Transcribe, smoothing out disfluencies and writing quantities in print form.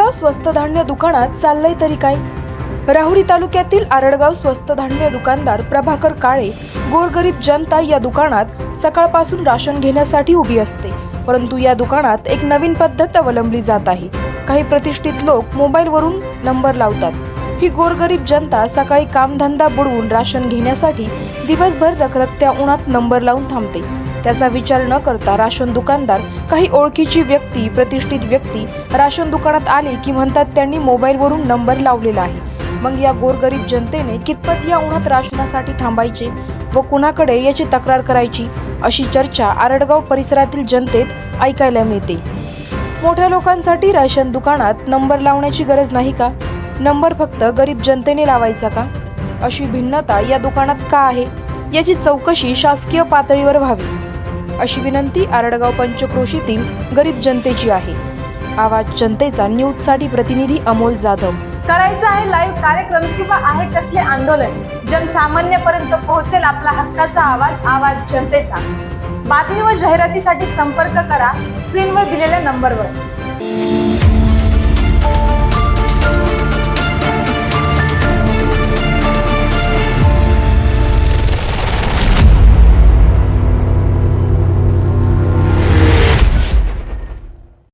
आरडगाव स्वस्त धान्य दुकानात चाललंय तरी काय? राहुरी तालुक्यातील आरडगाव स्वस्त धान्य दुकानदार प्रभाकर काळे गोरगरीब जनता या दुकानात सकाळपासून राशन घेण्यासाठी उभी असते, परंतु या दुकानात एक नवीन पद्धत अवलंबली जात आहे। काही प्रतिष्ठित लोक मोबाईलवरून नंबर लावतात। ही गोरगरीब जनता सकाळी कामधंदा बुडवून राशन घेण्यासाठी दिवसभर रखरखत्या उन्हात नंबर लावून थांबते। त्याचा विचार न करता राशन दुकानदार, काही ओळखीची व्यक्ती, प्रतिष्ठित व्यक्ती राशन दुकानात आले की म्हणतात त्यांनी मोबाईलवरून नंबर लावलेला आहे। मग या गोरगरीब जनतेने कितपत या उन्हात राशनासाठी थांबायचे व कुणाकडे याची तक्रार करायची, अशी चर्चा आरडगाव परिसरातील जनतेत ऐकायला मिळते। मोठ्या लोकांसाठी राशन दुकानात नंबर लावण्याची गरज नाही का? नंबर फक्त गरीब जनतेने लावायचा का? अशी भिन्नता या दुकानात का आहे, याची चौकशी शासकीय पातळीवर व्हावी, अशी विनंती आरडगाव पंचक्रोशीतील गरीब जनतेची आहे। आवाज जनतेचा न्यूजसाठी प्रतिनिधी अमोल जाधव। करायचं आहे लाईव्ह कार्यक्रम किंवा आहे कसले आंदोलन, जनसामान्यपर्यंत पोहोचेल आपला हक्काचा आवाज, आवाज जनतेचा। बातमी व जाहिरातीसाठी संपर्क करा स्क्रीनवर दिलेल्या नंबरवर।